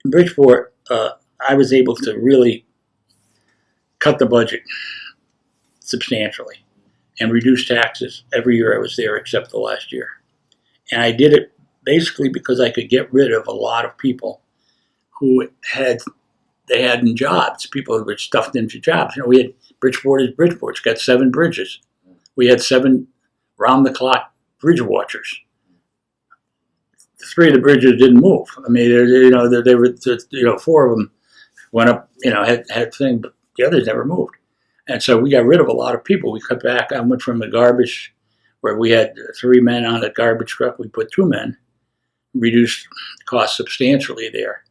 in Bridgeport, I was able to really cut the budget substantially and reduce taxes every year I was there except the last year. And I did it basically because I could get rid of a lot of people who they had in jobs, people who were stuffed into jobs. You know, we had Bridgeport is Bridgeport. It's got 7 bridges. We had 7 round-the-clock bridge watchers. 3 of the bridges didn't move. I mean, they were, 4 of them went up, had thing, but the others never moved. And so we got rid of a lot of people. We cut back. I went from the garbage, where we had 3 men on a garbage truck. We put 2 men, reduced costs substantially there.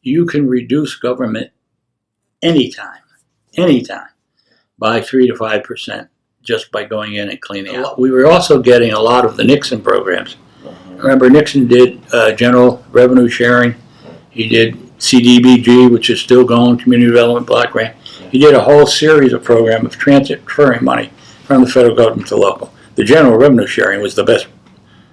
You can reduce government anytime, by 3 to 5% just by going in and cleaning out. We were also getting a lot of the Nixon programs. Remember, Nixon did general revenue sharing. He did CDBG, which is still going, Community Development Block Grant. He did a whole series of programs of transferring money from the federal government to local. The general revenue sharing was the best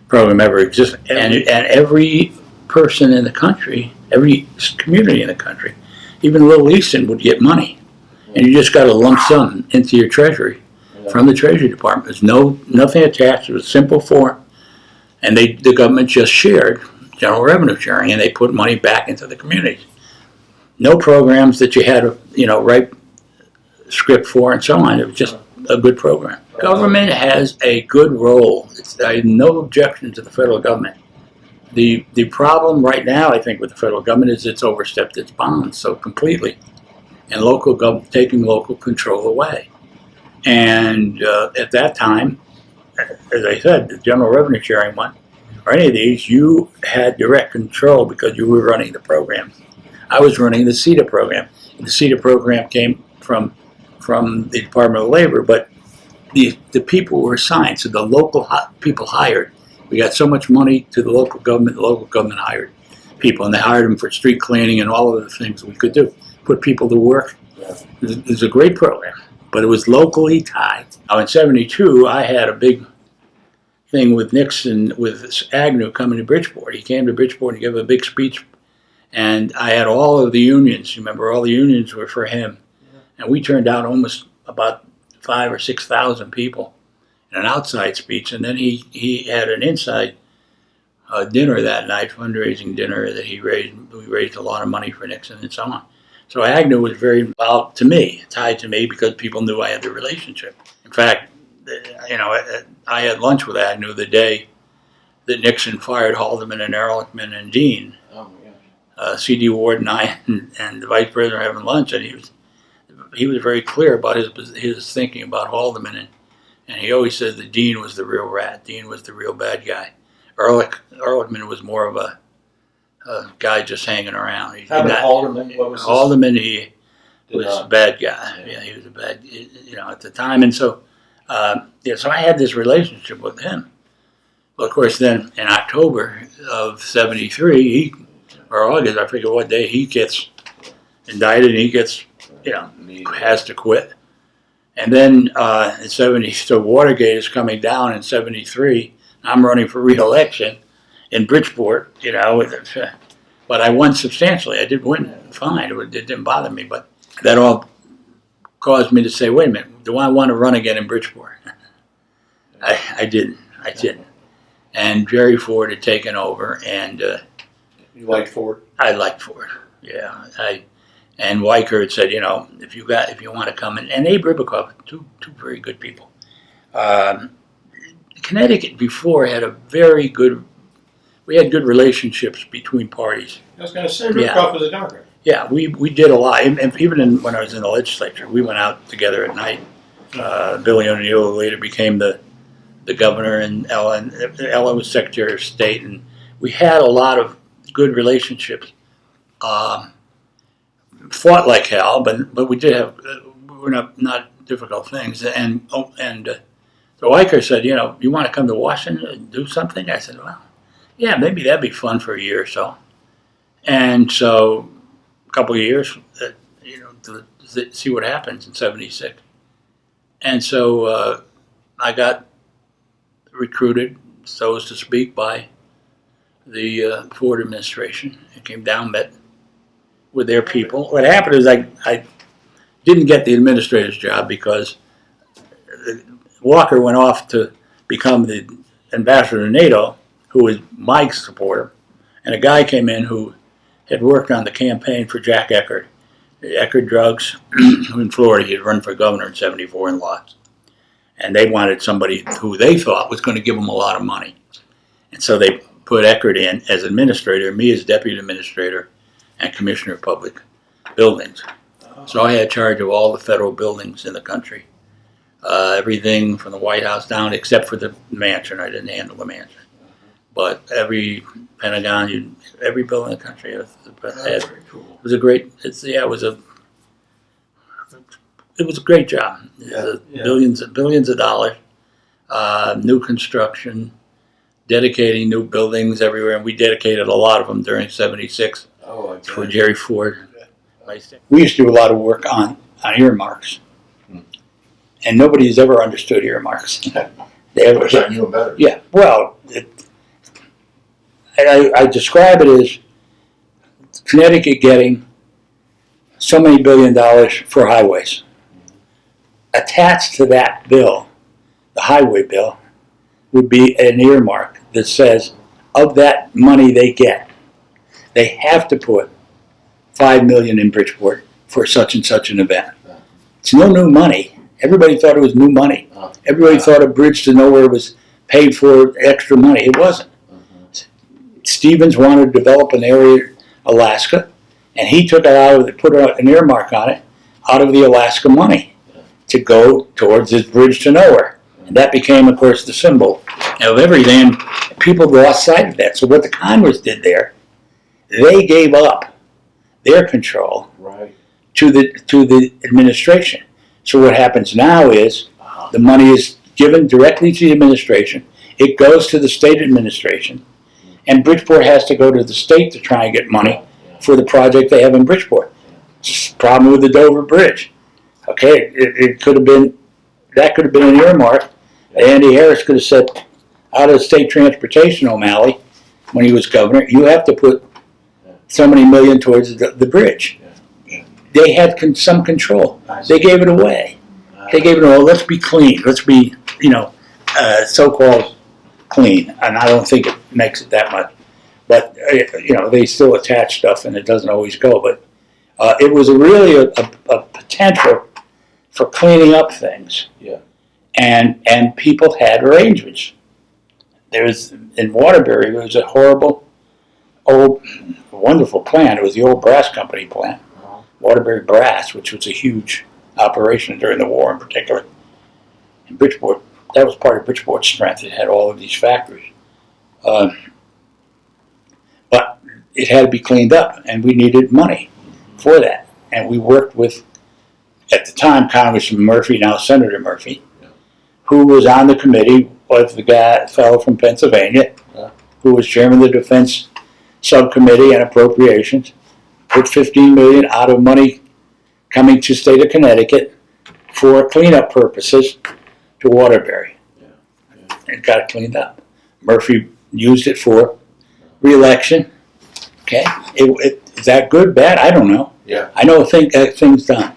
program ever existed. And every person in the country, every community in the country, even Little Easton would get money. And you just got a lump sum into your treasury from the Treasury Department. There's nothing attached. It was a simple form. And the government just shared general revenue sharing, and they put money back into the communities. No programs that you had to, write script for and so on. It was just a good program. Government has a good role. I have no objection to the federal government. The problem right now, I think, with the federal government is it's overstepped its bounds so completely, and local government taking local control away. And at that time, as I said, the general revenue sharing one, or any of these, you had direct control because you were running the program. I was running the CETA program. The CETA program came from the Department of Labor, but the people were assigned, so the local people hired. We got so much money to the local government hired people, and they hired them for street cleaning and all of the things we could do. Put people to work. It was a great program, but it was locally tied. Now in '72, I had a big thing with Nixon, with Agnew coming to Bridgeport. He came to Bridgeport and gave a big speech, and I had all of the unions. You remember, all the unions were for him, and we turned out almost about 5,000 or 6,000 people in an outside speech, and then he had an inside dinner that night, fundraising dinner that we raised a lot of money for Nixon and so on. So Agnew was very involved to me, tied to me, because people knew I had the relationship. In fact, I had lunch with Agnew the day that Nixon fired Haldeman and Ehrlichman and Dean. Oh my gosh. C.D. Ward and I and the vice president were having lunch, and he was very clear about his thinking about Haldeman, and he always said that Dean was the real rat. Dean was the real bad guy. Ehrlichman was more of a guy just hanging around. How about Haldeman? What was Haldeman? He was a bad guy. Yeah, he was a bad, at the time, and so. So I had this relationship with him. Well, of course, then in October of '73, or August, I forget what day, he gets indicted and he gets, has to quit. And then in so Watergate is coming down in '73. I'm running for re-election in Bridgeport, but I won substantially. I did win fine. It didn't bother me, but that all caused me to say, wait a minute, do I want to run again in Bridgeport? I didn't. And Jerry Ford had taken over, and you liked Ford? I liked Ford. Yeah. And Weicker had said, if you want to come in, and Abe Ribicoff, two very good people. Connecticut before had we had good relationships between parties. I was going to say, Ribicoff was a Democrat. Yeah, we did a lot. And even when I was in the legislature, we went out together at night. Billy O'Neill later became the governor, and Ella was Secretary of State, and we had a lot of good relationships. Fought like hell, but we did have were not difficult things. And so Weicker said, you want to come to Washington and do something? I said, well, yeah, maybe that'd be fun for a year or so. And so a couple of years, to see what happens in '76. And so I got recruited, so as to speak, by the Ford administration. I came down, met with their people. What happened is I didn't get the administrator's job because Walker went off to become the ambassador to NATO, who was Mike's supporter, and a guy came in who had worked on the campaign for Jack Eckert. Eckert Drugs in Florida. He had run for governor in '74 and lost. And they wanted somebody who they thought was going to give them a lot of money. And so they put Eckert in as administrator, me as deputy administrator, and commissioner of public buildings. So I had charge of all the federal buildings in the country. Everything from the White House down, except for the mansion. I didn't handle the mansion. But every Pentagon, every building in the country. It was a great. It was a great job. Billions of dollars, new construction, dedicating new buildings everywhere, and we dedicated a lot of them during '76 for Jerry Ford. We used to do a lot of work on earmarks, and nobody's ever understood earmarks. I wish I knew better. Yeah, well, I describe it as Connecticut getting so many $1 billion for highways. Attached to that bill, the highway bill, would be an earmark that says of that money they get, they have to put $5 million in Bridgeport for such and such an event. It's no new money. Everybody thought it was new money. Everybody thought a bridge to nowhere was paid for extra money. It wasn't. Stevens wanted to develop an area, Alaska, and he took it out of it, put an earmark on it, out of the Alaska money to go towards this bridge to nowhere. And that became, of course, the symbol of everything. People lost sight of that. So what the Congress did there, they gave up their control to the administration. So what happens now is the money is given directly to the administration. It goes to the state administration. And Bridgeport has to go to the state to try and get money for the project they have in Bridgeport. It's the problem with the Dover Bridge. Okay, it could have been, that could have been an earmark. Andy Harris could have said, out of state transportation, O'Malley, when he was governor, you have to put so many million towards the bridge. They had some control. They gave it away. They gave it away. Let's be clean. Let's be, so-called clean. And I don't think it makes it that much. But, they still attach stuff and it doesn't always go. But it was really a potential for cleaning up things. Yeah. And people had arrangements. In Waterbury, there was a horrible, old, wonderful plant. It was the old brass company plant, Waterbury Brass, which was a huge operation during the war in particular. In Bridgeport, that was part of Bridgeport's strength. It had all of these factories. But it had to be cleaned up, and we needed money for that. And we worked with, at the time, Congressman Murphy, now Senator Murphy, who was on the committee, was the fellow from Pennsylvania, who was chairman of the Defense Subcommittee and Appropriations, put $15 million out of money coming to the state of Connecticut for cleanup purposes to Waterbury. It got it cleaned up. Murphy used it for re-election. Okay, is that good, bad? I don't know. Yeah. I know things done.